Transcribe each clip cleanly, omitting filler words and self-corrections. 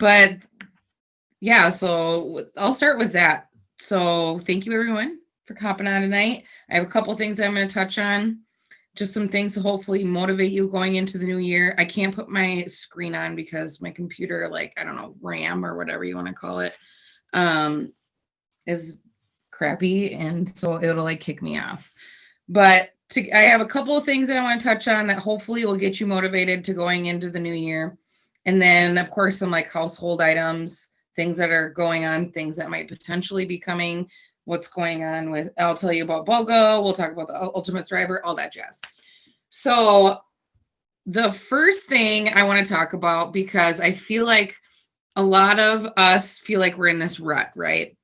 But yeah, so I'll start with that. So thank you everyone for hopping on tonight. I have a couple things I'm going to touch on. Just some things to hopefully motivate you going into the new year. I can't put my screen on because my computer, like, I don't know, RAM or whatever you want to call it, is crappy. And so it'll like kick me off. But I have a couple of things that I want to touch on that hopefully will get you motivated to going into the new year. And then, of course, some like household items, things that are going on, things that might potentially be coming, what's going on with, I'll tell you about BOGO. We'll talk about the Ultimate Thriver, all that jazz. So the first thing I want to talk about, because I feel like a lot of us feel like we're in this rut, right?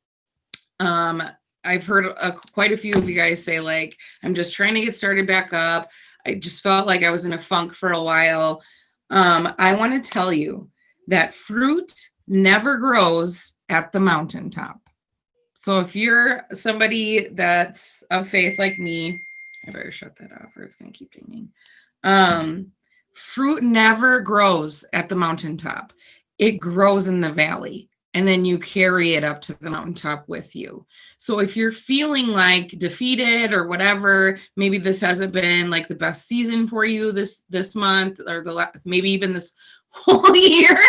I've heard quite a few of you guys say, like, I'm just trying to get started back up. I just felt like I was in a funk for a while. I want to tell you that fruit never grows at the mountaintop. So if you're somebody that's of faith like me, I better shut that off or it's going to keep dinging. Fruit never grows at the mountaintop. It grows in the valley. And then you carry it up to the mountaintop with you. So if you're feeling like defeated or whatever, maybe this hasn't been like the best season for you this month or maybe even this whole year.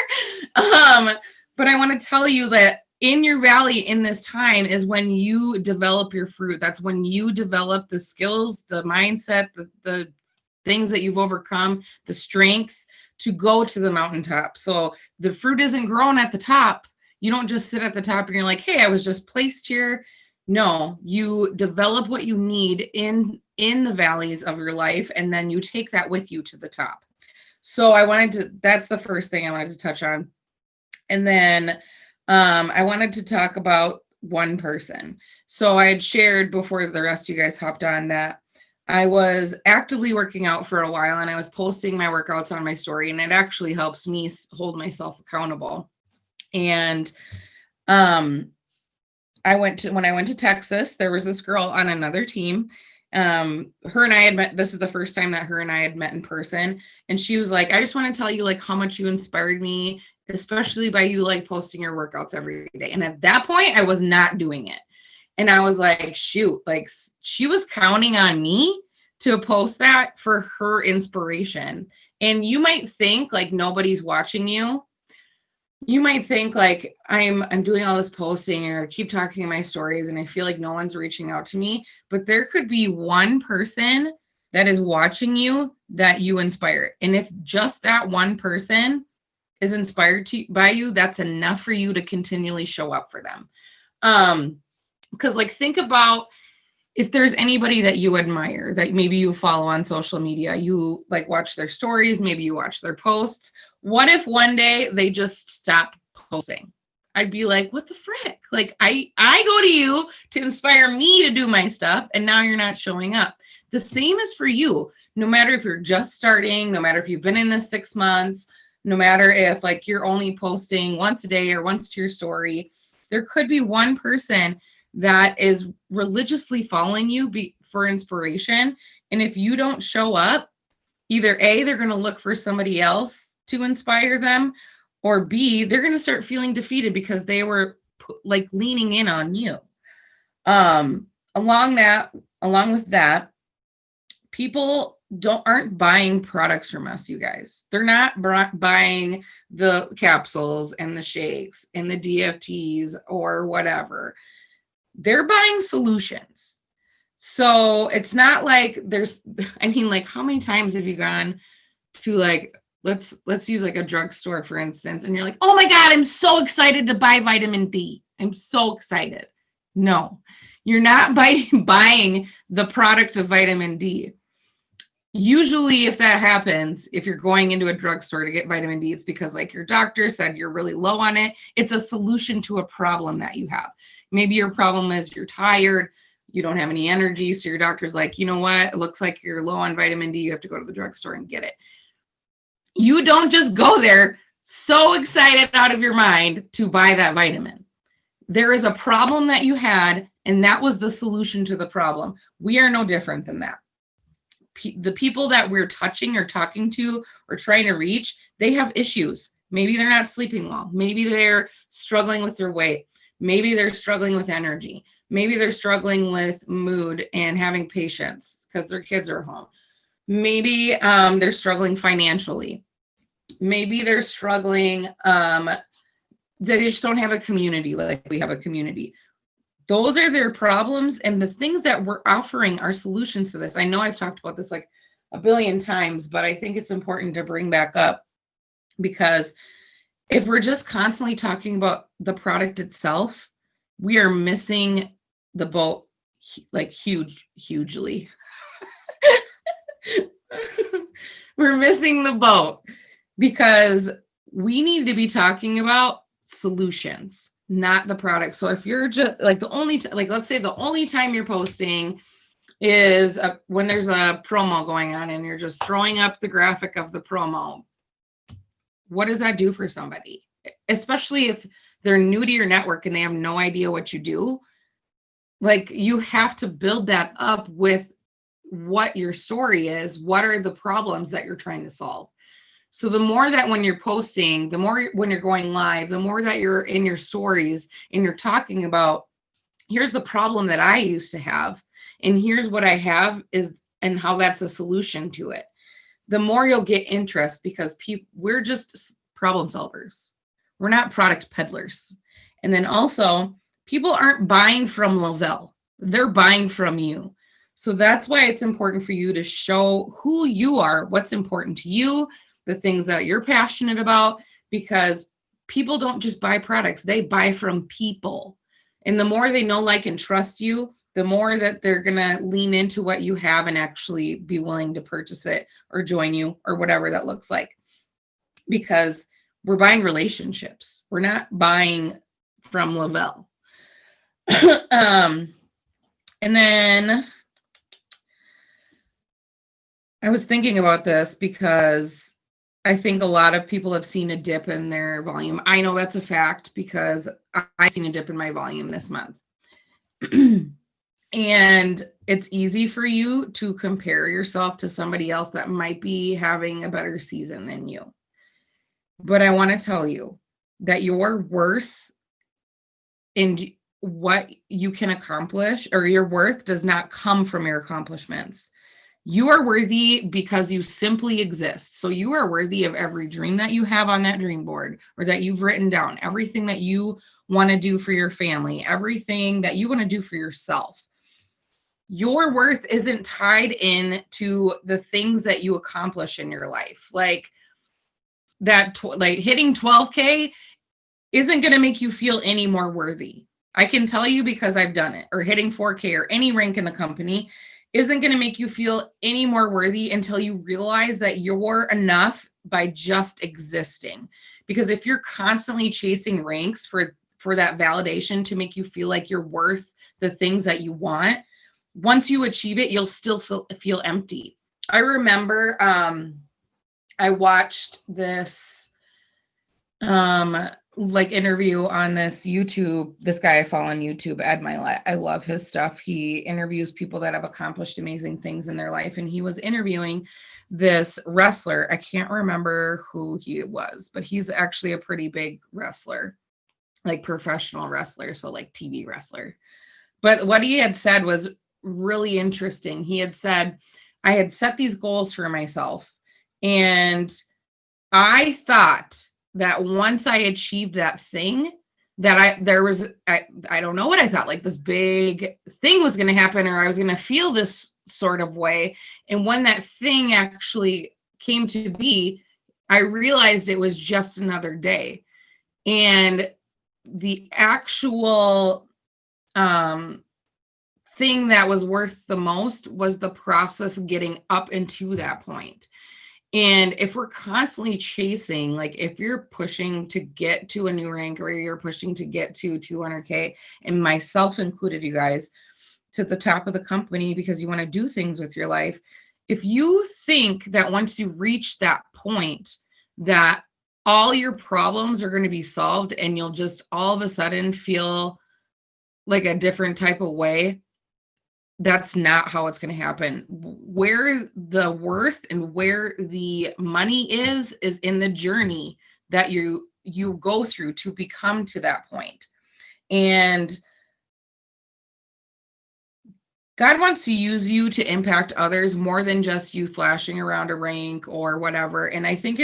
But I want to tell you that in your valley in this time is when you develop your fruit. That's when you develop the skills, the mindset, the things that you've overcome, the strength to go to the mountaintop. So the fruit isn't growing at the top. You don't just sit at the top and you're like, hey, I was just placed here. No, you develop what you need in the valleys of your life, and then you take that with you to the top. So that's the first thing I wanted to touch on. And then I wanted to talk about one person. So I had shared before the rest of you guys hopped on that I was actively working out for a while, and I was posting my workouts on my story, and it actually helps me hold myself accountable. And when I went to Texas, there was this girl on another team. Her and I had met. This is the first time that her and I had met in person. And she was like, I just want to tell you like how much you inspired me, especially by you like posting your workouts every day. And at that point, I was not doing it. And I was like, shoot, like she was counting on me to post that for her inspiration. And you might think like nobody's watching you. You might think like I'm doing all this posting or keep talking in my stories and I feel like no one's reaching out to me, but there could be one person that is watching you that you inspire. And if just that one person is inspired by you, that's enough for you to continually show up for them. Because like think about if there's anybody that you admire, that maybe you follow on social media, you like watch their stories, maybe you watch their posts. What if one day they just stop posting? I'd be like, what the frick? Like I go to you to inspire me to do my stuff, and now you're not showing up. The same is for you. No matter if you're just starting, no matter if you've been in this 6 months, no matter if like you're only posting once a day or once to your story, there could be one person that is religiously following you for inspiration. And if you don't show up, either A, they're going to look for somebody else to inspire them, or B, they're going to start feeling defeated because they were like leaning in on you. Along with that, people aren't buying products from us, you guys. They're not buying the capsules and the shakes and the DFTs or whatever. They're buying solutions. So it's not like like how many times have you gone to like, let's use like a drugstore, for instance, and you're like, oh my God, I'm so excited to buy vitamin D. I'm so excited. No, you're not buying the product of vitamin D. Usually if that happens, if you're going into a drugstore to get vitamin D, it's because like your doctor said you're really low on it. It's a solution to a problem that you have. Maybe your problem is you're tired, you don't have any energy. So your doctor's like, you know what? It looks like you're low on vitamin D. You have to go to the drugstore and get it. You don't just go there so excited out of your mind to buy that vitamin. There is a problem that you had, and that was the solution to the problem. We are no different than that. The people that we're touching or talking to or trying to reach, they have issues. Maybe they're not sleeping well. Maybe they're struggling with their weight. Maybe they're struggling with energy. Maybe they're struggling with mood and having patience because their kids are home. Maybe they're struggling financially. Maybe they're struggling, they just don't have a community like we have a community. Those are their problems, and the things that we're offering are solutions to this. I know I've talked about this like a billion times, but I think it's important to bring back up, because if we're just constantly talking about the product itself, we are missing the boat like hugely. We're missing the boat, because we need to be talking about solutions, not the product. So if you're just like let's say the only time you're posting is when there's a promo going on and you're just throwing up the graphic of the promo, what does that do for somebody? Especially if they're new to your network and they have no idea what you do. Like, you have to build that up with what your story is. What are the problems that you're trying to solve? So the more that when you're posting, the more when you're going live, the more that you're in your stories and you're talking about, here's the problem that I used to have, and here's what I have is, and how that's a solution to it, the more you'll get interest, because we're just problem solvers. We're not product peddlers. And then also, people aren't buying from Lavelle. They're buying from you. So that's why it's important for you to show who you are, what's important to you, the things that you're passionate about, because people don't just buy products, they buy from people. And the more they know, like, and trust you, the more that they're going to lean into what you have and actually be willing to purchase it or join you or whatever that looks like. Because we're buying relationships. We're not buying from Lavelle. And then I was thinking about this because I think a lot of people have seen a dip in their volume. I know that's a fact because I've seen a dip in my volume this month. And it's easy for you to compare yourself to somebody else that might be having a better season than you. But I want to tell you that your worth and what you can accomplish, or your worth, does not come from your accomplishments. You are worthy because you simply exist. So you are worthy of every dream that you have on that dream board, or that you've written down, everything that you want to do for your family, everything that you want to do for yourself. Your worth isn't tied in to the things that you accomplish in your life. Like that, like hitting 12K isn't going to make you feel any more worthy. I can tell you because I've done it. Or hitting 4K or any rank in the company isn't going to make you feel any more worthy until you realize that you're enough by just existing. Because if you're constantly chasing ranks for that validation to make you feel like you're worth the things that you want, once you achieve it, you'll still feel empty. I remember I watched this like interview on this guy I follow on YouTube, Ed Mylett. I love his stuff. He interviews people that have accomplished amazing things in their life. And he was interviewing this wrestler. I can't remember who he was, but he's actually a pretty big wrestler, like professional wrestler. So like TV wrestler. But what he had said was really interesting. He had said, I had set these goals for myself, and I thought that once I achieved that thing, that I don't know what I thought, like this big thing was going to happen, or I was going to feel this sort of way. And when that thing actually came to be, I realized it was just another day. And the actual thing that was worth the most was the process getting up into that point. And if we're constantly chasing, like if you're pushing to get to a new rank, or you're pushing to get to 200K, and myself included, you guys, to the top of the company because you want to do things with your life, if you think that once you reach that point that all your problems are going to be solved and you'll just all of a sudden feel like a different type of way, that's not how it's going to happen. Where the worth and where the money is in the journey that you go through to become to that point. And God wants to use you to impact others more than just you flashing around a rank or whatever. And I think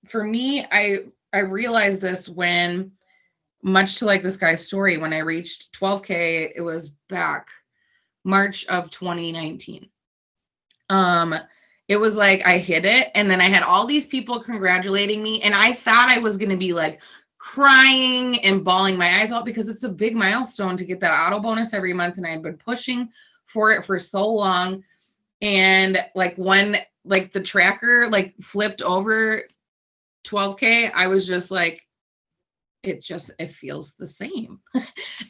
for me, I realized this when, much to like this guy's story, when I reached 12K, it was back March of 2019. It was like I hit it, and then I had all these people congratulating me, and I thought I was going to be like crying and bawling my eyes out, because it's a big milestone to get that auto bonus every month, and I had been pushing for it for so long. And like when like the tracker like flipped over 12K, I was just like, it feels the same.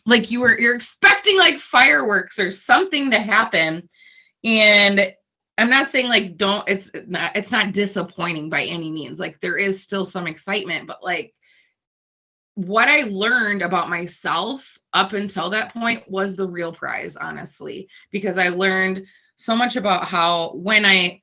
Like you're expecting like fireworks or something to happen. And I'm not saying like it's not disappointing by any means. Like there is still some excitement, but like what I learned about myself up until that point was the real prize, honestly, because I learned so much about how when I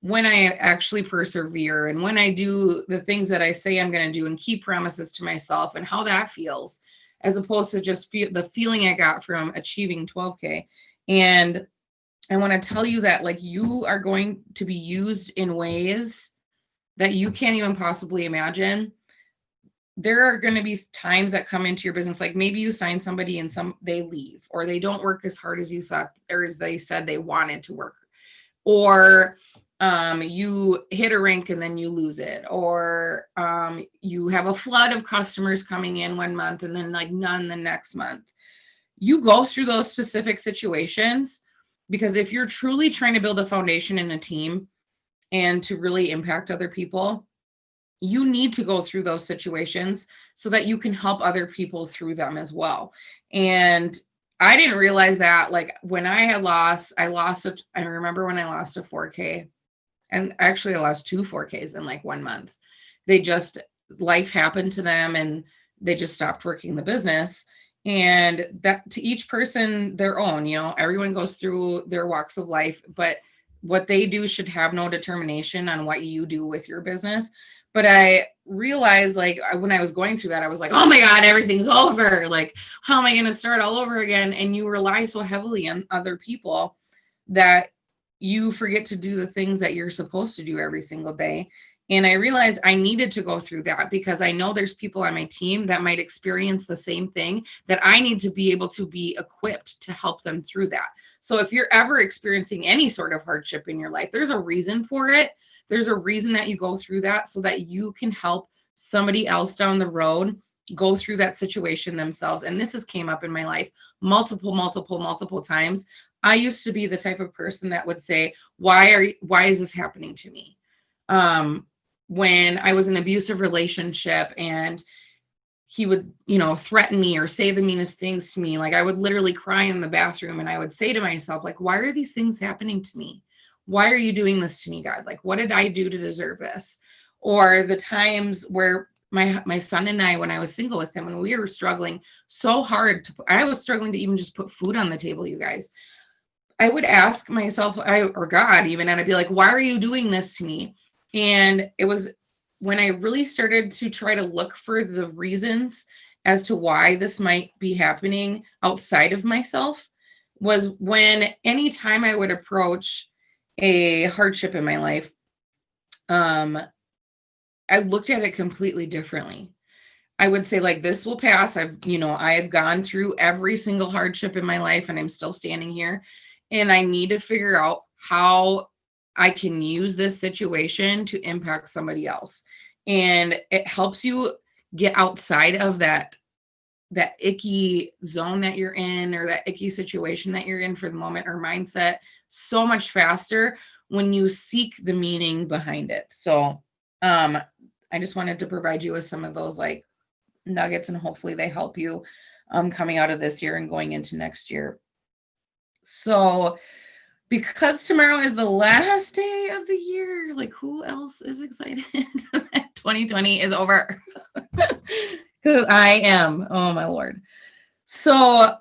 actually persevere and when I do the things that I say I'm going to do and keep promises to myself, and how that feels, as opposed to just the feeling I got from achieving 12K. And I want to tell you that like you are going to be used in ways that you can't even possibly imagine. There are going to be times that come into your business, like maybe you sign somebody and they leave, or they don't work as hard as you thought, or as they said they wanted to work, or you hit a rank and then you lose it, or you have a flood of customers coming in one month and then like none the next month. You go through those specific situations because if you're truly trying to build a foundation in a team and to really impact other people, you need to go through those situations so that you can help other people through them as well. And I didn't realize that, like when I remember when I lost a 4K, and actually I lost 2 4Ks in like 1 month. Life happened to them and they just stopped working the business. And that, to each person their own, everyone goes through their walks of life, but what they do should have no determination on what you do with your business. But I realized, like, when I was going through that, I was like, oh my God, everything's over. Like, how am I going to start all over again? And you rely so heavily on other people that you forget to do the things that you're supposed to do every single day. And I realized I needed to go through that because I know there's people on my team that might experience the same thing, that I need to be able to be equipped to help them through that. So if you're ever experiencing any sort of hardship in your life, there's a reason for it. There's a reason that you go through that so that you can help somebody else down the road go through that situation themselves. And this has came up in my life multiple times. I used to be the type of person that would say, why is this happening to me? When I was in an abusive relationship and he would, threaten me or say the meanest things to me, like I would literally cry in the bathroom and I would say to myself, like, why are these things happening to me? Why are you doing this to me, God? Like, what did I do to deserve this? Or the times where my son and I, when I was single with him, when we were struggling so hard I was struggling to even just put food on the table, you guys. I would ask myself, or God even, and I'd be like, why are you doing this to me? And it was when I really started to try to look for the reasons as to why this might be happening outside of myself, was when anytime I would approach a hardship in my life, I looked at it completely differently. I would say, like, this will pass. I've gone through every single hardship in my life and I'm still standing here. And I need to figure out how I can use this situation to impact somebody else. And it helps you get outside of that icky zone that you're in, or that icky situation that you're in for the moment, or mindset, so much faster when you seek the meaning behind it. So I just wanted to provide you with some of those like nuggets, and hopefully they help you coming out of this year and going into next year. So because tomorrow is the last day of the year, like, who else is excited that 2020 is over? Because I am. Oh my Lord. So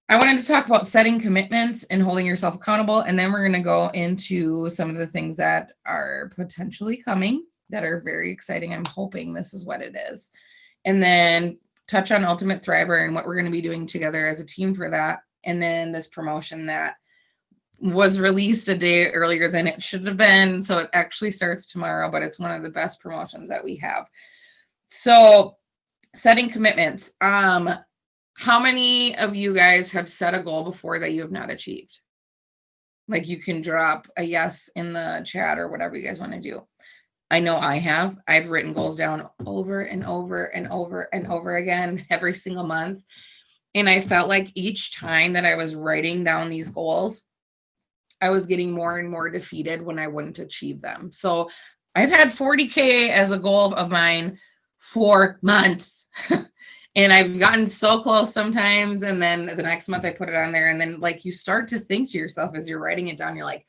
I wanted to talk about setting commitments and holding yourself accountable. And then we're going to go into some of the things that are potentially coming. that are very exciting. I'm hoping this is what it is. And then touch on Ultimate Thriver and what we're going to be doing together as a team for that. And then this promotion that was released a day earlier than it should have been. So it actually starts tomorrow, but it's one of the best promotions that we have. So setting commitments. How many of you guys have set a goal before that you have not achieved? Like, you can drop a yes in the chat or whatever you guys want to do. I know I have. I've written goals down over and over and over and over again every single month. And I felt like each time that I was writing down these goals, I was getting more and more defeated when I wouldn't achieve them. So I've had 40K as a goal of mine for months. And I've gotten so close sometimes. And then the next month I put it on there. And then, like, you start to think to yourself as you're writing it down, you're like,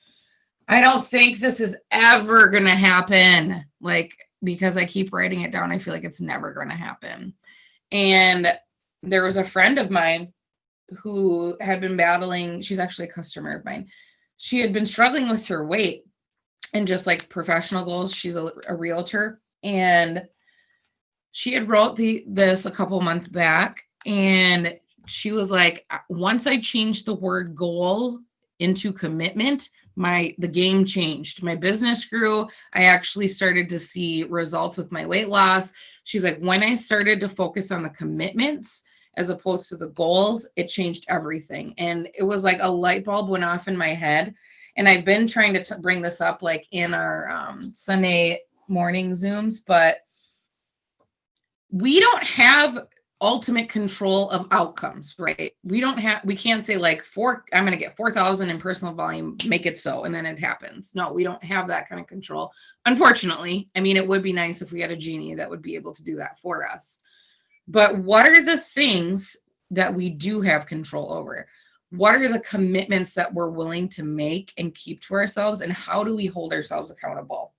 I don't think this is ever going to happen. Like, because I keep writing it down, I feel like it's never going to happen. And there was a friend of mine who had been battling, she's actually a customer of mine. She had been struggling with her weight and just like professional goals. She's a realtor, and she had wrote this a couple months back, and she was like, once I changed the word goal into commitment, the game changed. My business grew. I actually started to see results with my weight loss. She's like, when I started to focus on the commitments as opposed to the goals, it changed everything. And it was like a light bulb went off in my head. And I've been trying to bring this up like in our Sunday morning Zooms, but we don't have ultimate control of outcomes, right? We can't say like I'm going to get 4,000 in personal volume, make it so, and then it happens. No, we don't have that kind of control. Unfortunately, I mean, it would be nice if we had a genie that would be able to do that for us. But what are the things that we do have control over? What are the commitments that we're willing to make and keep to ourselves? And how do we hold ourselves accountable?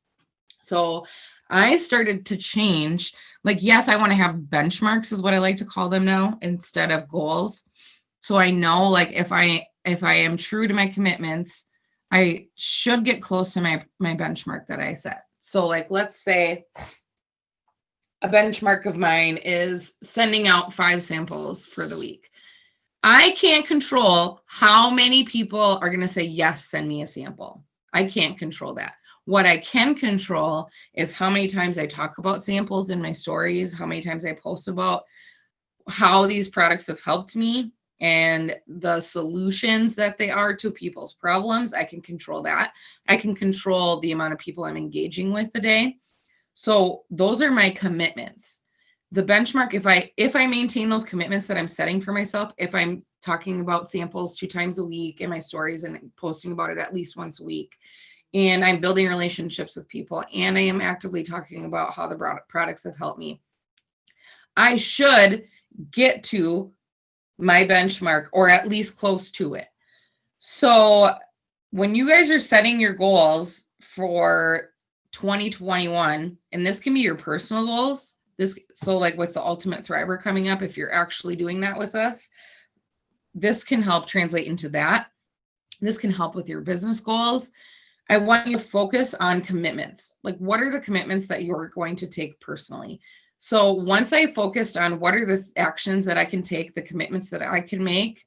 So I started to change, like, yes, I want to have benchmarks is what I like to call them now instead of goals. So I know, like, if I am true to my commitments, I should get close to my benchmark that I set. So like, let's say a benchmark of mine is sending out 5 samples for the week. I can't control how many people are going to say, yes, send me a sample. I can't control that. What I can control is how many times I talk about samples in my stories, how many times I post about how these products have helped me and the solutions that they are to people's problems. I can control that. I can control the amount of people I'm engaging with a day. So those are my commitments. The benchmark, if I maintain those commitments that I'm setting for myself, if I'm talking about samples 2 times a week in my stories and posting about it at least once a week, and I'm building relationships with people, and I am actively talking about how the products have helped me, I should get to my benchmark or at least close to it. So when you guys are setting your goals for 2021, and this can be your personal goals, so like with the Ultimate Thriver coming up, if you're actually doing that with us, this can help translate into that. This can help with your business goals. I want you to focus on commitments. Like, what are the commitments that you're going to take personally? So once I focused on what are the actions that I can take, the commitments that I can make,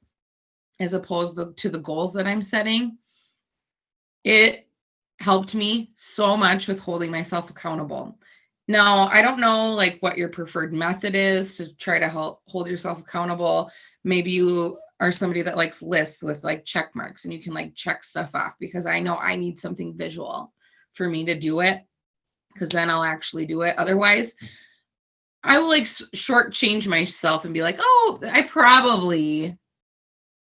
as opposed to the goals that I'm setting, it helped me so much with holding myself accountable. Now, I don't know like what your preferred method is to try to hold yourself accountable. Maybe you are somebody that likes lists with like check marks and you can like check stuff off, because I know I need something visual for me to do it, because then I'll actually do it. Otherwise, I will like shortchange myself and be like, oh, I probably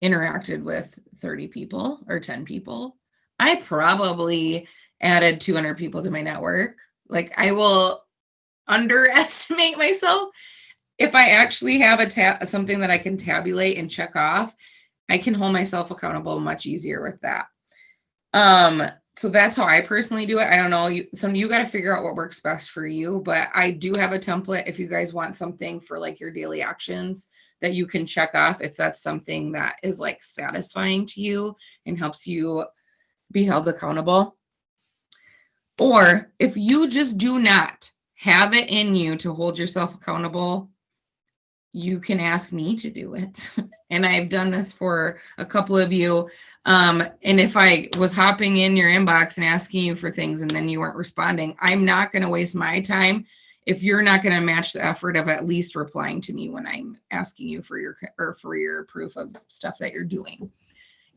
interacted with 30 people or 10 people. I probably added 200 people to my network. Like, I will underestimate myself. If I actually have something that I can tabulate and check off, I can hold myself accountable much easier with that. So that's how I personally do it. I don't know, you got to figure out what works best for you, but I do have a template if you guys want something for like your daily actions that you can check off, if that's something that is like satisfying to you and helps you be held accountable. Or if you just do not have it in you to hold yourself accountable, you can ask me to do it. And I've done this for a couple of you. And if I was hopping in your inbox and asking you for things and then you weren't responding, I'm not going to waste my time if you're not going to match the effort of at least replying to me when I'm asking you for your proof of stuff that you're doing.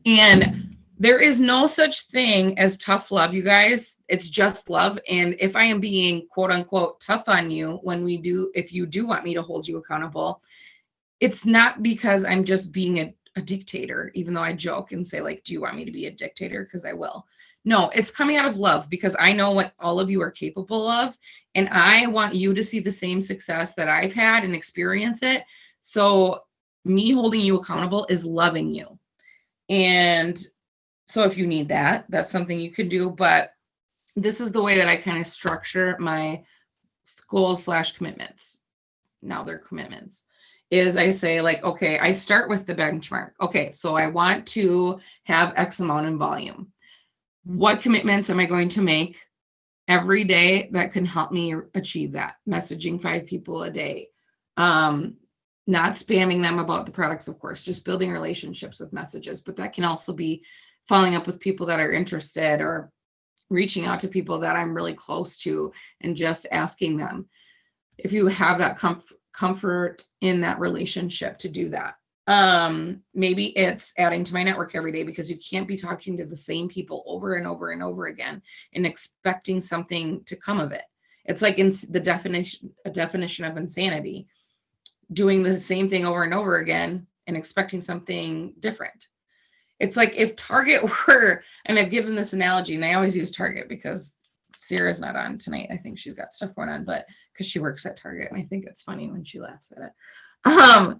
And there is no such thing as tough love, you guys. It's just love. And if I am being quote unquote tough on you if you do want me to hold you accountable, it's not because I'm just being a dictator, even though I joke and say, like, do you want me to be a dictator? Because I will. No, it's coming out of love because I know what all of you are capable of. And I want you to see the same success that I've had and experience it. So me holding you accountable is loving you. And so if you need that, that's something you could do. But this is the way that I kind of structure my goals/commitments. Now they're commitments. Is I say, like, okay, I start with the benchmark. Okay, so I want to have X amount in volume. What commitments am I going to make every day that can help me achieve that? Messaging 5 people a day. Not spamming them about the products, of course, just building relationships with messages. But that can also be following up with people that are interested or reaching out to people that I'm really close to and just asking them if you have that comfort in that relationship to do that. Maybe it's adding to my network every day because you can't be talking to the same people over and over and over again and expecting something to come of it. It's like in the definition of insanity, doing the same thing over and over again and expecting something different. It's like if Target were, and I've given this analogy, and I always use Target because Sarah's not on tonight. I think she's got stuff going on, but because she works at Target, and I think it's funny when she laughs at it.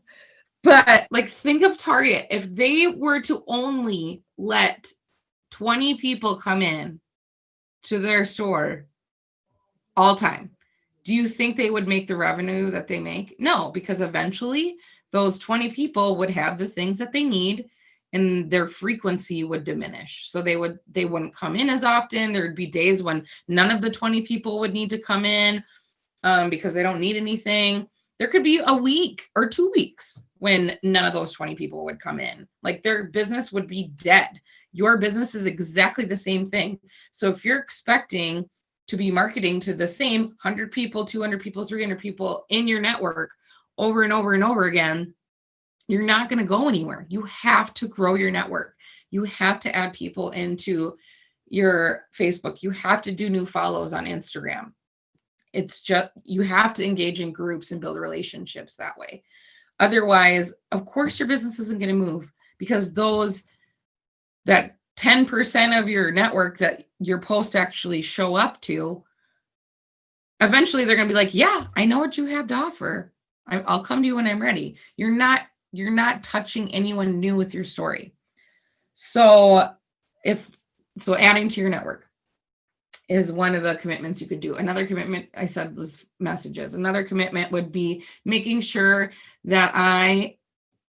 But like, think of Target. If they were to only let 20 people come in to their store all time, do you think they would make the revenue that they make? No, because eventually those 20 people would have the things that they need and their frequency would diminish. So they wouldn't come in as often. There would be days when none of the 20 people would need to come in because they don't need anything. There could be a week or 2 weeks when none of those 20 people would come in. Like, their business would be dead. Your business is exactly the same thing. So if you're expecting to be marketing to the same 100 people, 200 people, 300 people in your network over and over and over again, you're not going to go anywhere. You have to grow your network. You have to add people into your Facebook. You have to do new follows on Instagram. It's just, you have to engage in groups and build relationships that way. Otherwise, of course, your business isn't going to move because that 10% of your network that your posts actually show up to, eventually they're going to be like, yeah, I know what you have to offer. I'll come to you when I'm ready. You're not touching anyone new with your story. So adding to your network is one of the commitments you could do. Another commitment I said was messages. Another commitment would be making sure that I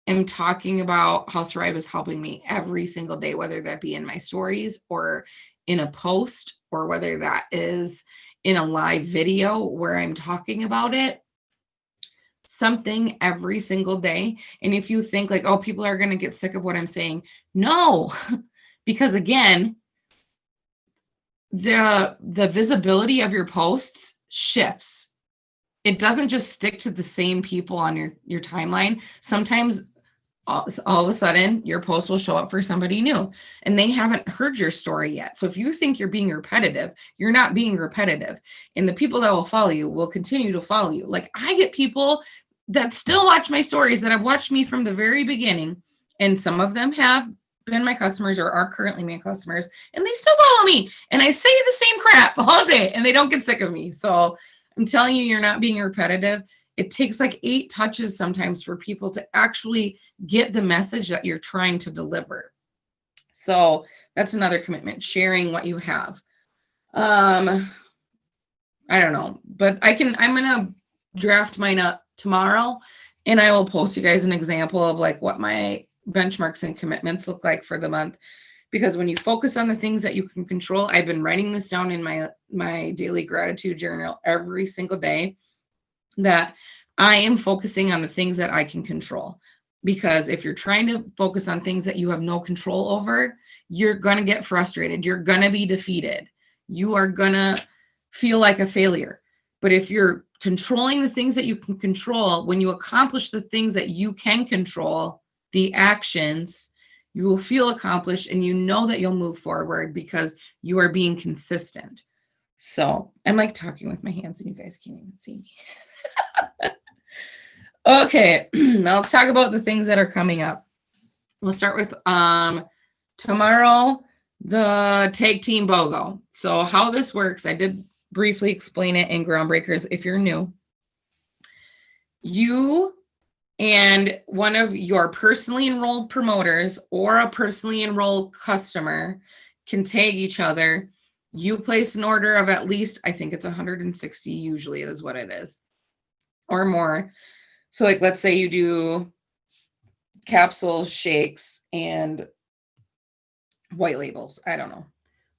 am talking about how Thrive is helping me every single day, whether that be in my stories or in a post, or whether that is in a live video where I'm talking about it. Something every single day. And if you think like, oh, people are going to get sick of what I'm saying, no, because again, the visibility of your posts shifts. It doesn't just stick to the same people on your timeline. Sometimes all of a sudden your post will show up for somebody new and they haven't heard your story yet. So if you think you're being repetitive, you're not being repetitive. And the people that will follow you will continue to follow you. Like, I get people that still watch my stories that have watched me from the very beginning. And some of them have been my customers or are currently my customers, and they still follow me. And I say the same crap all day and they don't get sick of me. So I'm telling you, you're not being repetitive. It takes like 8 touches sometimes for people to actually get the message that you're trying to deliver. So that's another commitment, sharing what you have. I don't know, but I'm going to draft mine up tomorrow and I will post you guys an example of like what my benchmarks and commitments look like for the month. because when you focus on the things that you can control, I've been writing this down in my daily gratitude journal every single day, that I am focusing on the things that I can control. Because if you're trying to focus on things that you have no control over, you're going to get frustrated. You're going to be defeated. You are going to feel like a failure. But if you're controlling the things that you can control, when you accomplish the things that you can control, the actions, you will feel accomplished, and you know that you'll move forward because you are being consistent. So I'm like talking with my hands and you guys can't even see me. Okay, now let's talk about the things that are coming up. We'll start with tomorrow, the Tag Team BOGO. So how this works, I did briefly explain it in Groundbreakers if you're new. You and one of your personally enrolled promoters or a personally enrolled customer can tag each other. You place an order of at least, I think it's 160 usually is what it is, or more. So like, let's say you do capsules, shakes, and white labels. I don't know.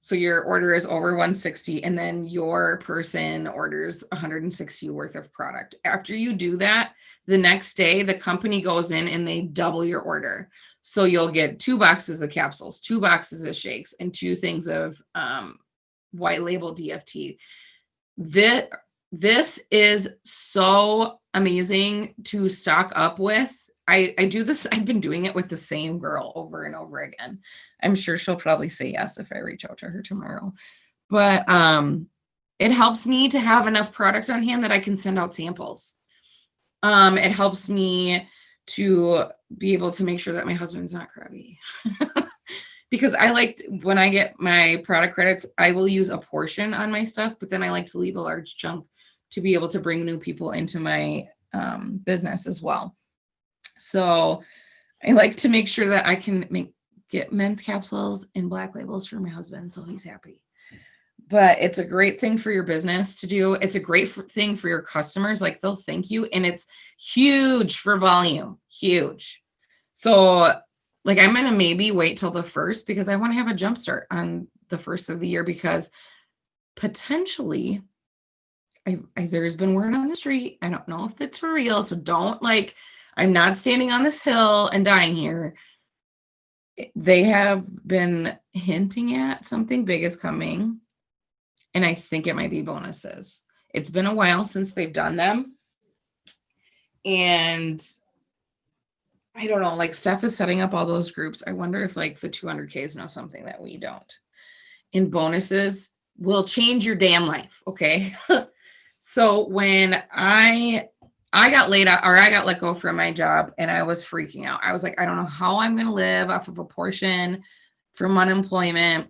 So your order is over 160, and then your person orders 160 worth of product. After you do that, the next day, the company goes in and they double your order. So you'll get 2 boxes of capsules, 2 boxes of shakes, and 2 things of white label DFT. This is so amazing to stock up with. I do this. I've been doing it with the same girl over and over again. I'm sure she'll probably say yes if I reach out to her tomorrow. But it helps me to have enough product on hand that I can send out samples. It helps me to be able to make sure that my husband's not crabby. Because I like when I get my product credits, I will use a portion on my stuff, but then I like to leave a large chunk to be able to bring new people into my business as well. So I like to make sure that I can get men's capsules and black labels for my husband, so he's happy. But it's a great thing for your business to do. It's a great thing for your customers. Like, they'll thank you, and it's huge for volume, huge. So like, I'm going to maybe wait till the 1st because I want to have a jump start on the 1st of the year, because potentially there's been word on the street. I don't know if it's for real. So don't, like, I'm not standing on this hill and dying here. They have been hinting at something big is coming, and I think it might be bonuses. It's been a while since they've done them, and I don't know, like, Steph is setting up all those groups. I wonder if like the 200Ks know something that we don't. And bonuses will change your damn life. Okay. So when I got laid out, or I got let go from my job, and I was freaking out. I was like, I don't know how I'm going to live off of a portion from unemployment.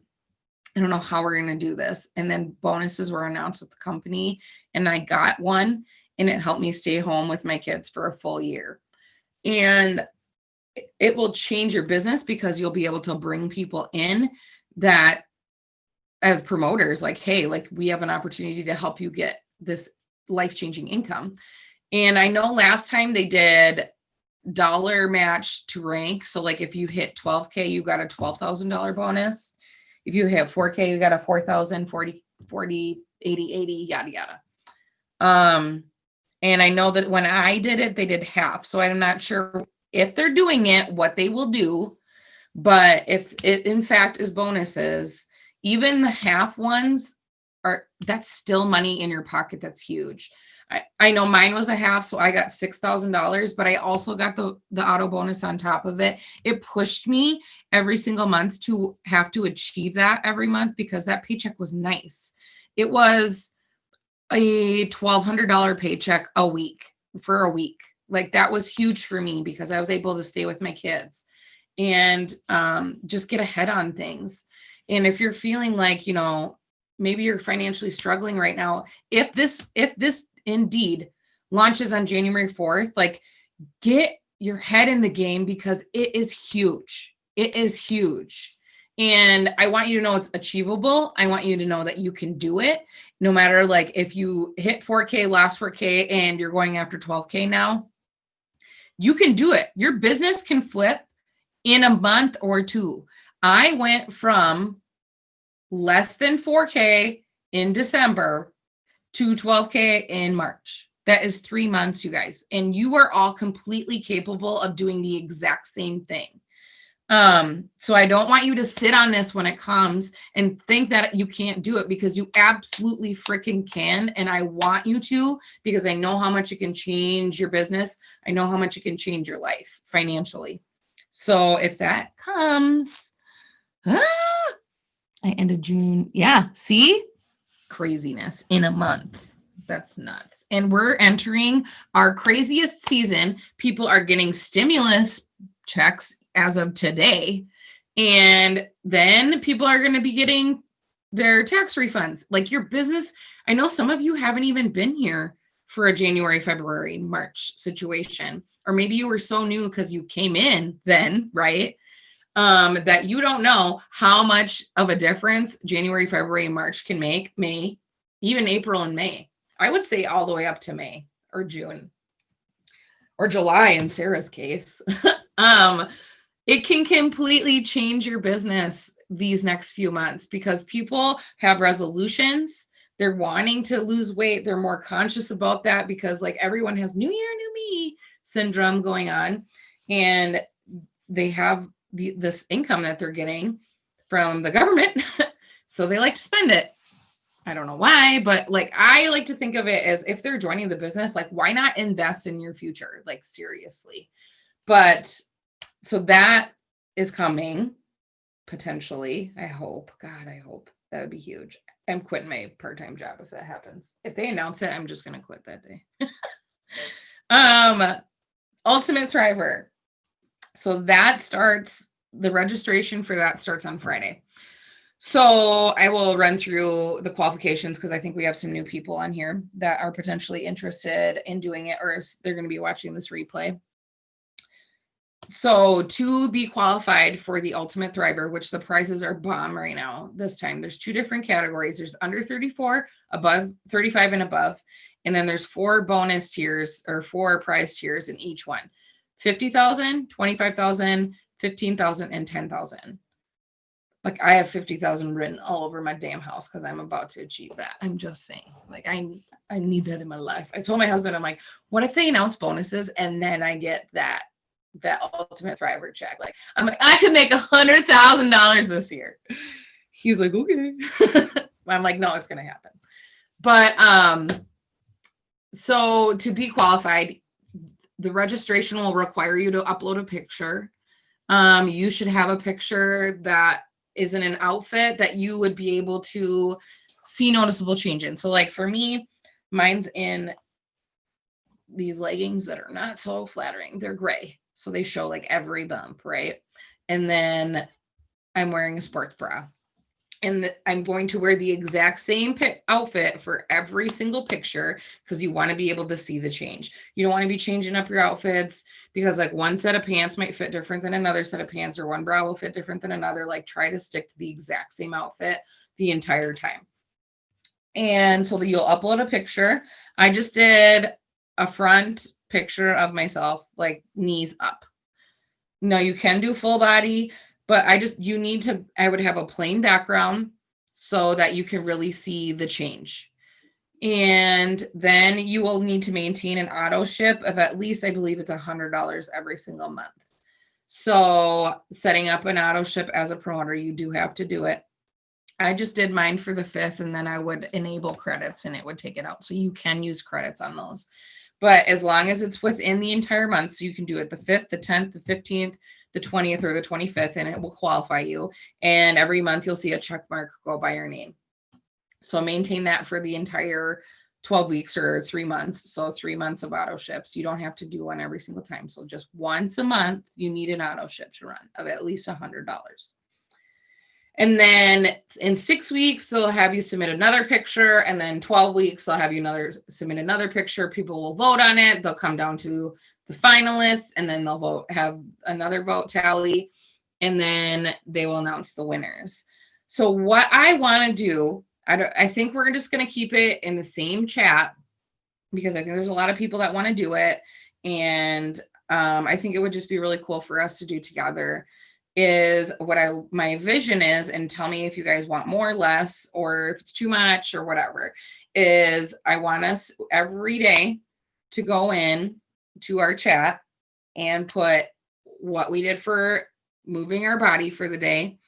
I don't know how we're going to do this. And then bonuses were announced with the company, and I got one, and it helped me stay home with my kids for a full year. And it will change your business, because you'll be able to bring people in that, as promoters, like, hey, like, we have an opportunity to help you get this life-changing income. And I know last time they did dollar match to rank. So like, if you hit 12K, you got a $12,000 bonus. If you hit 4K, you got a 4,000, 40, 80, yada, yada. And I know that when I did it, they did half. So I'm not sure if they're doing it, what they will do. But if it in fact is bonuses, even the half ones that's still money in your pocket. That's huge. I know mine was a half, so I got $6,000, but I also got the auto bonus on top of it. It pushed me every single month to have to achieve that every month, because that paycheck was nice. It was a $1,200 paycheck a week for a week. Like, that was huge for me, because I was able to stay with my kids and just get ahead on things. And if you're feeling like, you know, maybe you're financially struggling right now, if this indeed launches on January 4th, like, get your head in the game, because it is huge. It is huge. And I want you to know it's achievable. I want you to know that you can do it, no matter, like, if you hit 4K, last 4K, and you're going after 12K now, you can do it. Your business can flip in a month or two. I went from less than 4K in December to 12K in March. That is 3 months, you guys. And you are all completely capable of doing the exact same thing. So I don't want you to sit on this when it comes and think that you can't do it, because you absolutely freaking can. And I want you to, because I know how much it can change your business. I know how much it can change your life financially. So if that comes, I ended June. Yeah. See, craziness in a month. That's nuts. And we're entering our craziest season. People are getting stimulus checks as of today. And then people are going to be getting their tax refunds. Like your business, I know some of you haven't even been here for a January, February, March situation. Or maybe you were so new because you came in then, right? That you don't know how much of a difference January, February, and March can make. May, even April and May. I would say all the way up to May or June or July in Sarah's case. It can completely change your business these next few months because people have resolutions. They're wanting to lose weight. They're more conscious about that because like everyone has new year, new me syndrome going on. And they have this income that they're getting from the government. So they like to spend it. I don't know why, but like, I like to think of it as if they're joining the business, like why not invest in your future? Like seriously. But so that is coming potentially. I hope. God, I hope. That would be huge. I'm quitting my part-time job if that happens. If they announce it, I'm just going to quit that day. Ultimate Thriver. So that starts, the registration for that starts on Friday. So I will run through the qualifications because I think we have some new people on here that are potentially interested in doing it, or they're going to be watching this replay. So to be qualified for the Ultimate Thriver, which the prizes are bomb right now this time, there's 2 different categories. There's under 34, above 35 and above. And then there's 4 bonus tiers or 4 prize tiers in each one. 50,000, 25,000, 15,000, and 10,000. Like I have 50,000 written all over my damn house because I'm about to achieve that. I'm just saying, like I need that in my life. I told my husband, I'm like, what if they announce bonuses and then I get that Ultimate Thriver check? Like I'm like, I could make $100,000 this year. He's like, okay. I'm like, no, it's gonna happen. But so to be qualified, the registration will require you to upload a picture. You should have a picture that is in an outfit that you would be able to see noticeable change in. So like for me, mine's in these leggings that are not so flattering. They're gray. So they show like every bump, right? And then I'm wearing a sports bra. And I'm going to wear the exact same outfit for every single picture because you want to be able to see the change. You don't want to be changing up your outfits because like one set of pants might fit different than another set of pants, or one bra will fit different than another. Like try to stick to the exact same outfit the entire time. And so you'll upload a picture. I just did a front picture of myself, like knees up. Now you can do full body, but I would have a plain background so that you can really see the change. And then you will need to maintain an auto ship of at least, I believe it's $100 every single month. So setting up an auto ship as a promoter, you do have to do it. I just did mine for the 5th, and then I would enable credits and it would take it out. So you can use credits on those. But as long as it's within the entire month, so you can do it the 5th, the 10th, the 15th, the 20th, or the 25th, and it will qualify you. And every month you'll see a check mark go by your name. So maintain that for the entire 12 weeks or 3 months. So 3 months of auto ships. You don't have to do one every single time. So just once a month, you need an auto ship to run of at least $100. And then in 6 weeks, they'll have you submit another picture. And then 12 weeks, they'll have you submit another picture. People will vote on it. They'll come down to the finalists, and then they'll have another vote tally. And then they will announce the winners. So what I want to do, I think we're just going to keep it in the same chat because I think there's a lot of people that want to do it. And I think it would just be really cool for us to do together. is what my vision is, and tell me if you guys want more or less, or if it's too much or whatever, is I want us every day to go in to our chat and put what we did for moving our body for the day,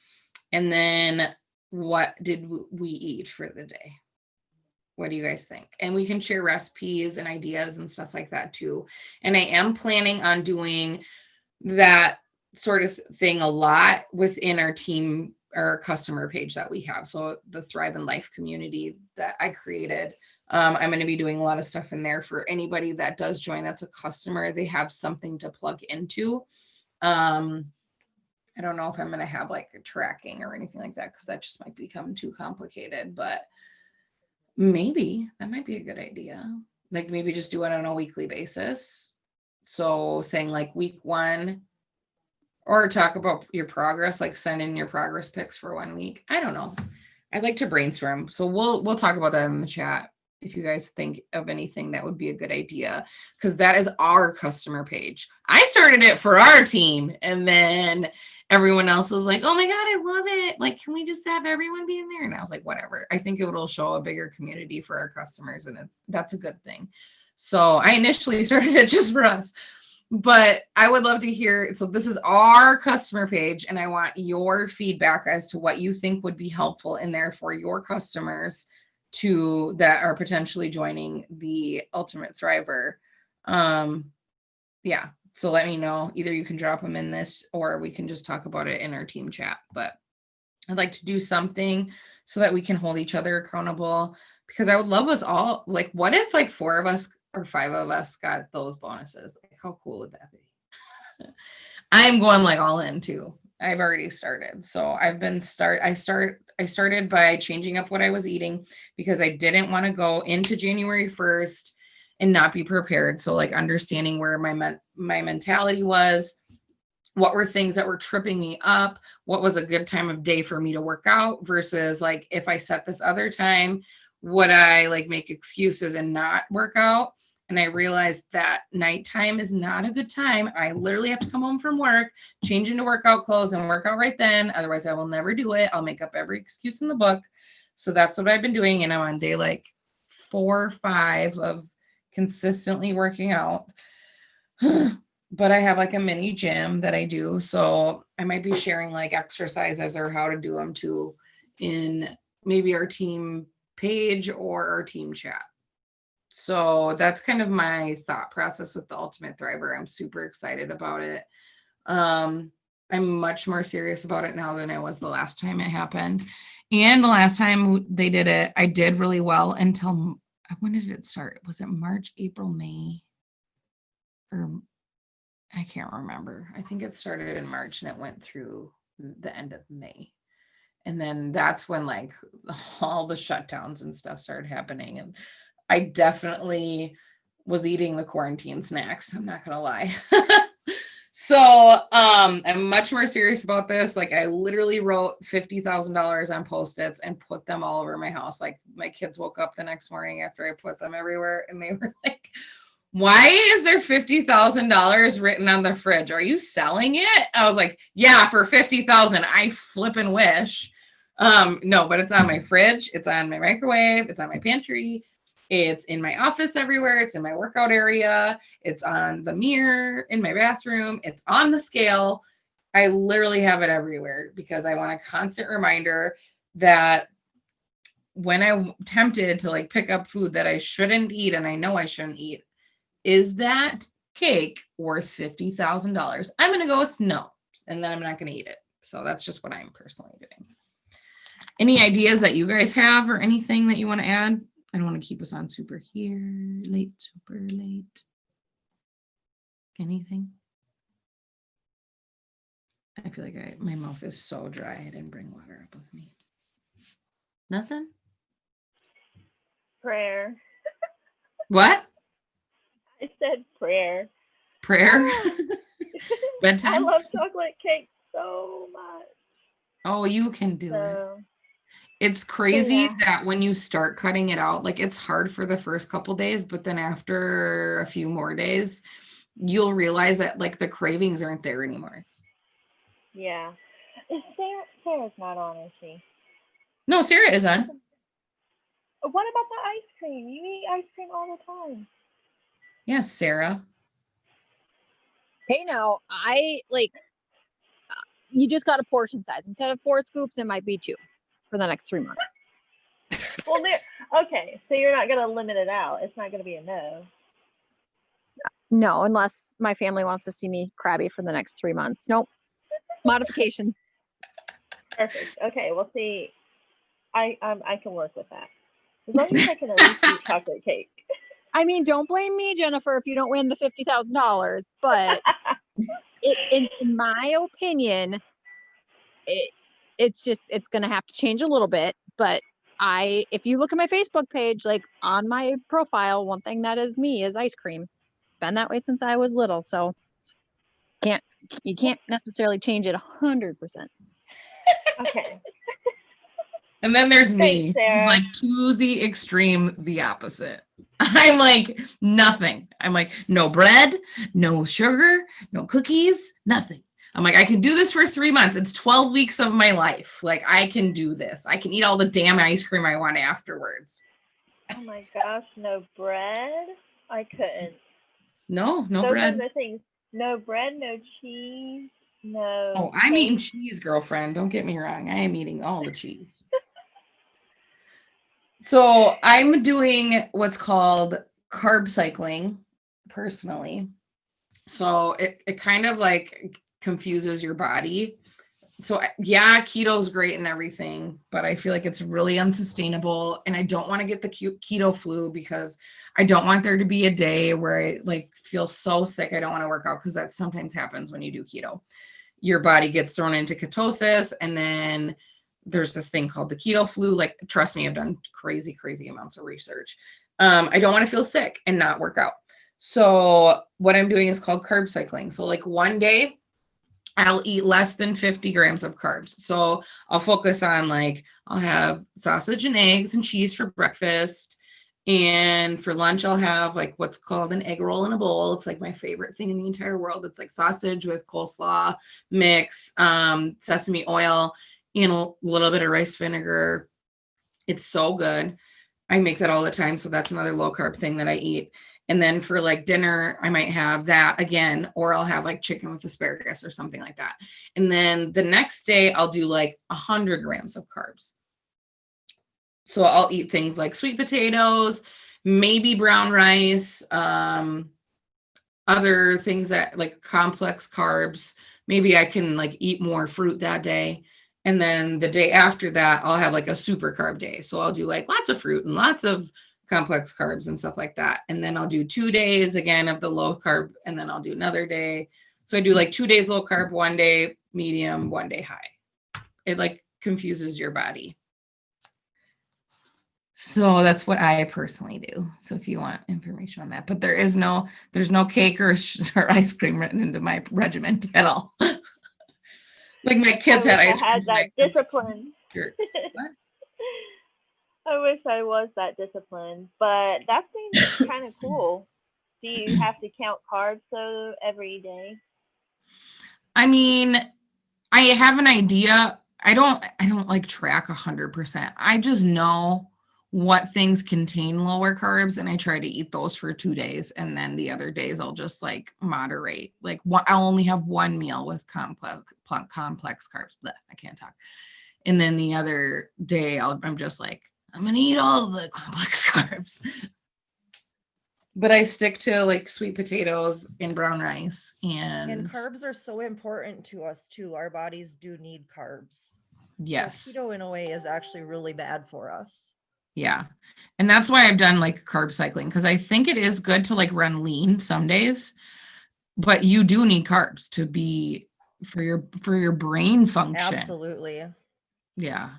and then what did we eat for the day. What do you guys think? And we can share recipes and ideas and stuff like that too. And I am planning on doing that sort of thing a lot within our team, our customer page that we have. So the Thrive in Life community that I created, I'm going to be doing a lot of stuff in there for anybody that does join. That's a customer. They have something to plug into. I don't know if I'm going to have like a tracking or anything like that, because that just might become too complicated, but maybe that might be a good idea. Like maybe just do it on a weekly basis. So saying like week 1, or talk about your progress, like send in your progress pics for 1 week. I don't know. I'd like to brainstorm. So we'll talk about that in the chat if you guys think of anything that would be a good idea, because that is our customer page. I started it for our team, and then everyone else was like, oh my God, I love it. Like, can we just have everyone be in there? And I was like, whatever. I think it will show a bigger community for our customers, and that's a good thing. So I initially started it just for us, but I would love to hear. So this is our customer page, and I want your feedback as to what you think would be helpful in there for your customers that are potentially joining the Ultimate Thriver. Yeah. So let me know. Either you can drop them in this, or we can just talk about it in our team chat. But I'd like to do something so that we can hold each other accountable, because I would love us all. Like, what if like 4 of us or 5 of us got those bonuses? Like, how cool would that be? I'm going like all in too. I've already started. So I started by changing up what I was eating, because I didn't want to go into January 1st and not be prepared. So like understanding where my mentality was, what were things that were tripping me up, what was a good time of day for me to work out, versus like if I set this other time, would I like make excuses and not work out? And I realized that nighttime is not a good time. I literally have to come home from work, change into workout clothes, and work out right then. Otherwise, I will never do it. I'll make up every excuse in the book. So that's what I've been doing. And I'm on day like 4 or 5 of consistently working out. But I have like a mini gym that I do. So I might be sharing like exercises or how to do them too in maybe our team page or our team chat. So that's kind of my thought process with the Ultimate Thriver. I'm super excited about it. I'm much more serious about it now than I was the last time it happened. And the last time they did it, I did really well until, when did it start? Was it March, April, May? Or I can't remember. I think it started in March and it went through the end of May. And then that's when like all the shutdowns and stuff started happening. And I definitely was eating the quarantine snacks. I'm not going to lie. So I'm much more serious about this. Like I literally wrote $50,000 on Post-its and put them all over my house. Like my kids woke up the next morning after I put them everywhere, and they were like, why is there $50,000 written on the fridge? Are you selling it? I was like, yeah, for $50,000. I flippin' wish. No, but it's on my fridge. It's on my microwave. It's on my pantry. It's in my office everywhere. It's in my workout area. It's on the mirror in my bathroom. It's on the scale. I literally have it everywhere because I want a constant reminder that when I'm tempted to like pick up food that I shouldn't eat, and I know I shouldn't eat, is that cake worth $50,000? I'm going to go with no, and then I'm not going to eat it. So that's just what I'm personally doing. Any ideas that you guys have or anything that you want to add? I don't want to keep us on super late. Anything? I feel like my mouth is so dry. I didn't bring water up with me. Nothing? Prayer. What? I said prayer. Prayer? Bedtime? I love chocolate cake so much. Oh, you can do it. It's crazy that when you start cutting it out, like it's hard for the first couple days, but then after a few more days, you'll realize that like the cravings aren't there anymore. Yeah. Is Sarah's not on, is she? No, Sarah is on. What about the ice cream? You eat ice cream all the time. Yes, Sarah. Hey, now I like you just got a portion size. Instead of 4 scoops, it might be 2 for the next 3 months. Well, okay, so you're not gonna limit it out. It's not gonna be a no. No, unless my family wants to see me crabby for the next 3 months. Nope. Modification. Perfect. Okay, well, see, I can work with that as long as I can at least eat chocolate cake. I mean, don't blame me, Jennifer, if you don't win the $50,000. But in my opinion, it's going to have to change a little bit. But if you look at my Facebook page, like on my profile, one thing that is me is ice cream. Been that way since I was little, so you can't necessarily change it 100%. Okay. And then there's me, Thanks, Sarah. like to the extreme, the opposite. I'm like nothing. I'm like no bread, no sugar, no cookies, nothing. I'm like, I can do this for 3 months. It's 12 weeks of my life. Like I can do this. I can eat all the damn ice cream I want afterwards. Oh my gosh, no bread? I couldn't. No Those bread. are the things. No bread, no cheese, no. Oh, I'm cake. eating cheese, girlfriend. Don't get me wrong. I am eating all the cheese. So I'm doing what's called carb cycling personally. So it kind of like confuses your body. So yeah, keto is great and everything, but I feel like it's really unsustainable. And I don't want to get the keto flu because I don't want there to be a day where I like feel so sick. I don't want to work out because that sometimes happens when you do keto. Your body gets thrown into ketosis, and then there's this thing called the keto flu. Like, trust me, I've done crazy amounts of research. I don't want to feel sick and not work out. So what I'm doing is called carb cycling. So like one day I'll eat less than 50 grams of carbs. So I'll focus on like, I'll have sausage and eggs and cheese for breakfast. And for lunch, I'll have like what's called an egg roll in a bowl. It's like my favorite thing in the entire world. It's like sausage with coleslaw mix, sesame oil, and a little bit of rice vinegar. It's so good. I make that all the time. So that's another low carb thing that I eat. And then for like dinner, I might have that again, or I'll have like chicken with asparagus or something like that. And then the next day I'll do like 100 grams of carbs. So I'll eat things like sweet potatoes, maybe brown rice, other things that like complex carbs. Maybe I can like eat more fruit that day. And then the day after that, I'll have like a super carb day. So I'll do like lots of fruit and lots of complex carbs and stuff like that. And then I'll do 2 days again of the low carb, and then I'll do another day. So I do like 2 days low carb, 1 day medium, 1 day high. It like confuses your body. So that's what I personally do. So if you want information on that, but there's no cake or ice cream written into my regiment at all. Like my kids had ice cream. I had that discipline. What? I wish I was that disciplined, but that seems kind of cool. Do you have to count carbs though every day? I mean, I have an idea. I don't like track 100%. I just know what things contain lower carbs, and I try to eat those for 2 days, and then the other days I'll just like moderate. Like I'll only have one meal with complex carbs. Blech, I can't talk. And then the other day I'm just like, I'm gonna eat all the complex carbs. But I stick to like sweet potatoes and brown rice. And carbs are so important to us too. Our bodies do need carbs. Yes. So keto in a way is actually really bad for us. Yeah. And that's why I've done like carb cycling, because I think it is good to like run lean some days, but you do need carbs to be for your brain function. Absolutely. Yeah.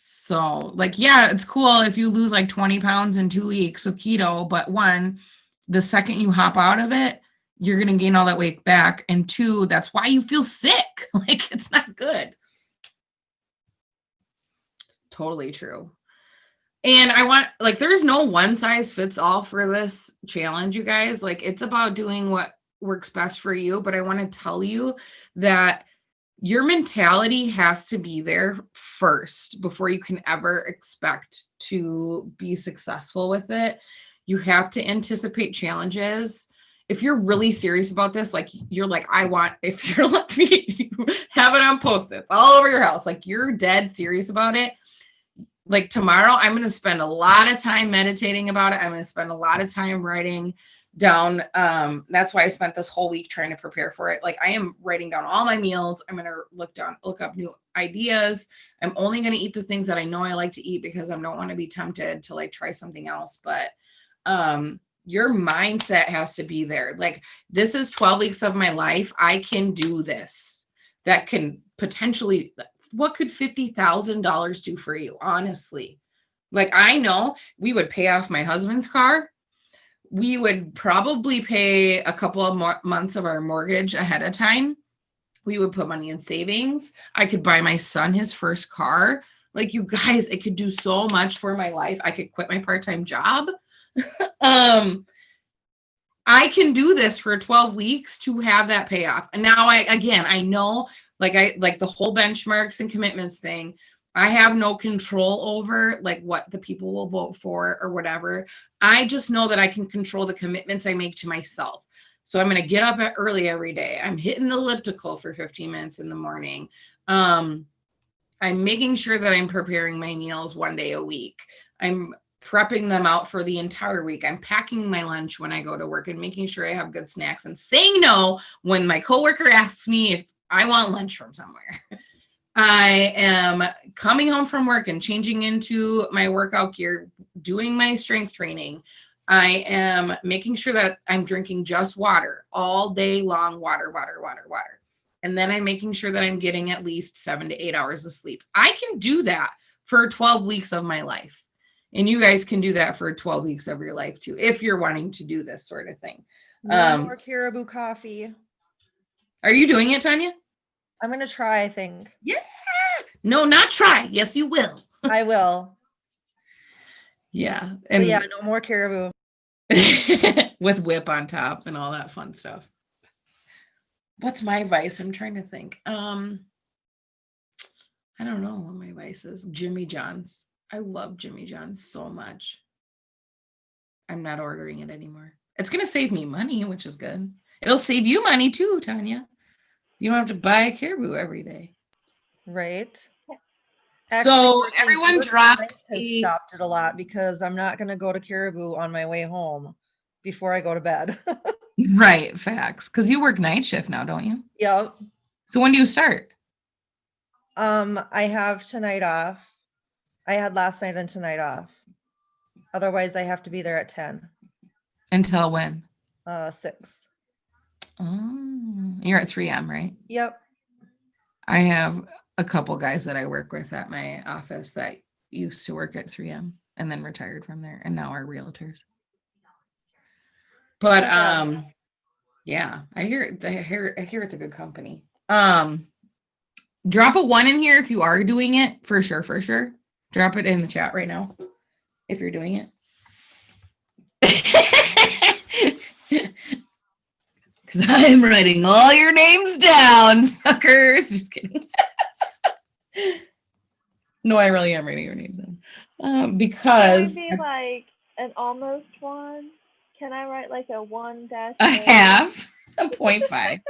So like, yeah, it's cool if you lose like 20 pounds in 2 weeks of keto, but one, the second you hop out of it, you're going to gain all that weight back. And two, that's why you feel sick. Like, it's not good. Totally true. And I want, like, there's no one size fits all for this challenge, you guys. Like, it's about doing what works best for you. But I want to tell you that your mentality has to be there first before you can ever expect to be successful with it. You have to anticipate challenges. If you're really serious about this, like you're like, if you're like me, you have it on Post-its all over your house, like you're dead serious about it. Like tomorrow, I'm going to spend a lot of time meditating about it. I'm going to spend a lot of time writing down. That's why I spent this whole week trying to prepare for it. Like I am writing down all my meals. I'm going to look up new ideas. I'm only going to eat the things that I know I like to eat because I don't want to be tempted to like try something else. But your mindset has to be there. Like this is 12 weeks of my life. I can do this. That can potentially, what could $50,000 do for you? Honestly, like I know we would pay off my husband's car. We would probably pay a couple of more months of our mortgage ahead of time. We would put money in savings. I could buy my son his first car. Like you guys, it could do so much for my life. I could quit my part-time job. I can do this for 12 weeks to have that payoff. And now I know like the whole benchmarks and commitments thing, I have no control over like what the people will vote for or whatever. I just know that I can control the commitments I make to myself. So I'm going to get up early every day. I'm hitting the elliptical for 15 minutes in the morning. I'm making sure that I'm preparing my meals one day a week. I'm prepping them out for the entire week. I'm packing my lunch when I go to work and making sure I have good snacks and saying no when my coworker asks me if I want lunch from somewhere. I am coming home from work and changing into my workout gear, doing my strength training. I am making sure that I'm drinking just water all day long, water. And then I'm making sure that I'm getting at least 7 to 8 hours of sleep. I can do that for 12 weeks of my life. And you guys can do that for 12 weeks of your life too, if you're wanting to do this sort of thing. No more Caribou coffee. Are you doing it, Tanya? I'm going to try, I think. Yeah. No, not try. Yes, you will. I will. Yeah. But And yeah, no more Caribou. with whip on top and all that fun stuff. What's my vice? I'm trying to think. I don't know what my vice is. Jimmy John's. I love Jimmy John's so much. I'm not ordering it anymore. It's going to save me money, which is good. It'll save you money too, Tanya. You don't have to buy a Caribou every day. Right. So everyone dropped has stopped it a lot because I'm not going to go to Caribou on my way home before I go to bed. Right, facts. Because you work night shift now, don't you? Yep. So when do you start? I have tonight off. I had last night and tonight off. Otherwise, I have to be there at 10. Until when? 6. Oh, you're at 3M, right? Yep. I have a couple guys that I work with at my office that used to work at 3M and then retired from there and now are realtors. But yeah, I hear it's a good company. Drop a 1 in here if you are doing it, for sure. Drop it in the chat right now if you're doing it. Because I'm writing all your names down, suckers. Just kidding. No, I really am writing your names down. Because It would be like an almost 1. Can I write like a 1 dash? a half, a 0.5.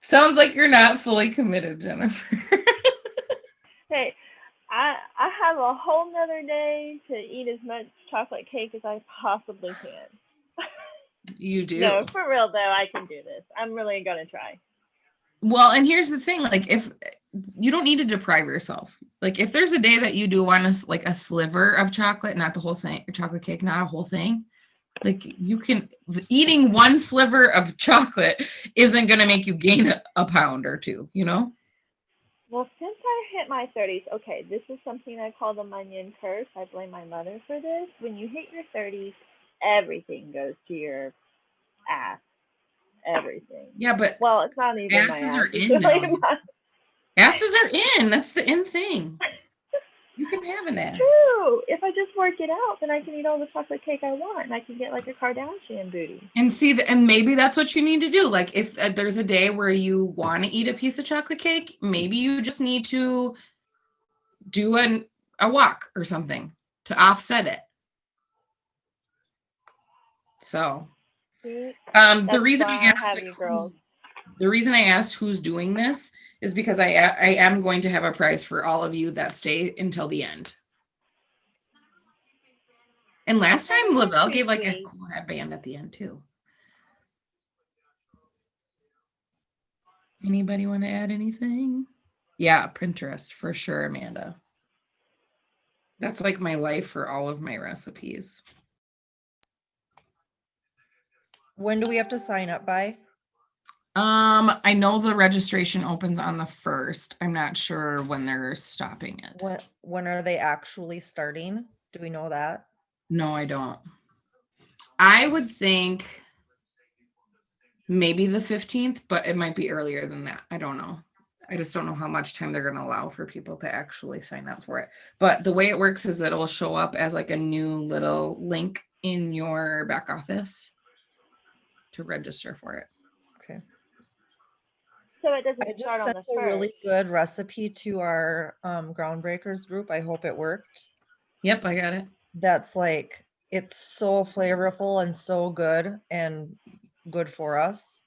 Sounds like you're not fully committed, Jennifer. Hey, I have a whole nother day to eat as much chocolate cake as I possibly can. You do. No, for real though, I can do this. I'm really gonna try. Well, and here's the thing, like if you don't need to deprive yourself. Like if there's a day that you do want a sliver of chocolate, not the whole thing, chocolate cake, not a whole thing, like you can, eating 1 sliver of chocolate isn't going to make you gain a pound or 2, you know? Well, since I hit my 30s, okay, this is something I call the Munyon curse. I blame my mother for this. When you hit your 30s, everything goes to your ass. Everything. Yeah, but well, it's not even asses my ass. are in now. Asses are in. That's the in thing. You You can have an ass. True. If I just work it out, then I can eat all the chocolate cake I want, and I can get like a Kardashian booty. And see, and maybe that's what you need to do. Like, if there's a day where you want to eat a piece of chocolate cake, maybe you just need to do a walk or something to offset it. So, See? the That's reason why I I asked, have like, you girls. the reason I asked who's doing this is because I am going to have a prize for all of you that stay until the end. And last time Oh, Lavelle that's gave like a sweet. cool headband at the end too. Anybody want to add anything? Yeah, Pinterest for sure, Amanda. That's like my life for all of my recipes. When do we have to sign up by? I know the registration opens on the 1st. I'm not sure when they're stopping it. When are they actually starting? Do we know that? No, I don't. I would think maybe the 15th, but it might be earlier than that. I don't know. I just don't know how much time they're going to allow for people to actually sign up for it. But the way it works is it'll show up as like a new little link in your back office to register for it. Okay. So it I doesn't just start on sent the a really 1st. good recipe to our Groundbreakers group. I hope it worked. Yep, I got it. That's like, it's so flavorful and so good and good for us.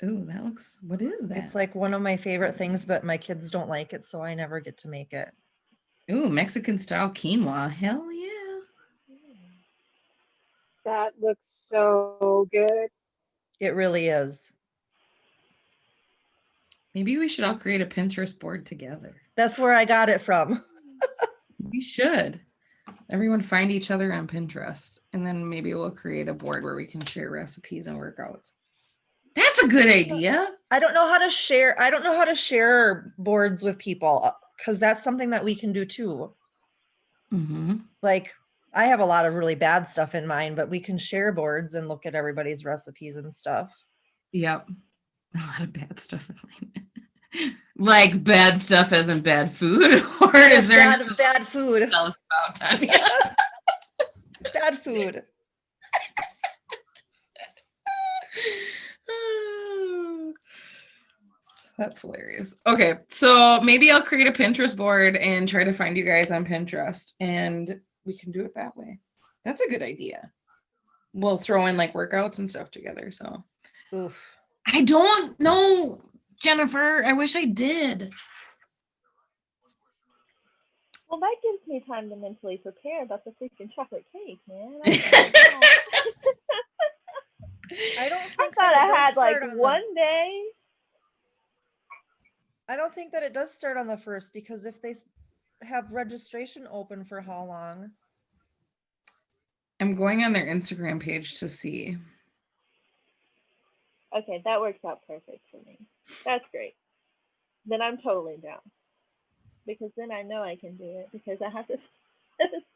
Ooh, that looks, what is that? It's like one of my favorite things, but my kids don't like it, so I never get to make it. Ooh, Mexican style quinoa. Hell yeah. That looks so good. It really is. Maybe we should all create a Pinterest board together. That's where I got it from. We should. Everyone find each other on Pinterest, and then maybe we'll create a board where we can share recipes and workouts. That's a good idea. I don't know how to share. I don't know how to share boards with people because that's something that we can do too. Mm-hmm. Like I have a lot of really bad stuff in mine, but we can share boards and look at everybody's recipes and stuff. Yep. A lot of bad stuff. Like bad stuff isn't bad food, or is there bad food? Tell us about, Tanya? Bad food. That's hilarious. Okay, so maybe I'll create a Pinterest board and try to find you guys on Pinterest, and we can do it that way. That's a good idea. We'll throw in like workouts and stuff together. So Oof. I don't know, Jennifer. I wish I did. Well, that gives me time to mentally prepare about the freaking chocolate cake, man. I I don't I think thought that it I had does like start on one day. I don't think that it does start on the 1st because if they have registration open for how long? I'm going on their Instagram page to see. Okay, that works out perfect for me. That's great. Then I'm totally down. Because then I know I can do it because I have to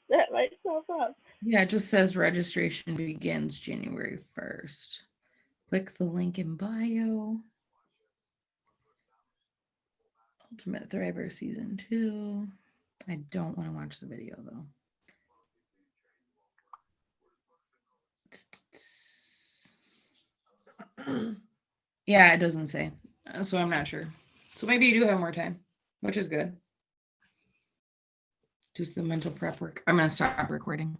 set myself up. Yeah, it just says registration begins January 1st. Click the link in bio. Ultimate Thriver Season 2. I don't want to watch the video though. Yeah, it doesn't say. So I'm not sure. So maybe you do have more time, which is good. Do some mental prep work. I'm going to stop recording.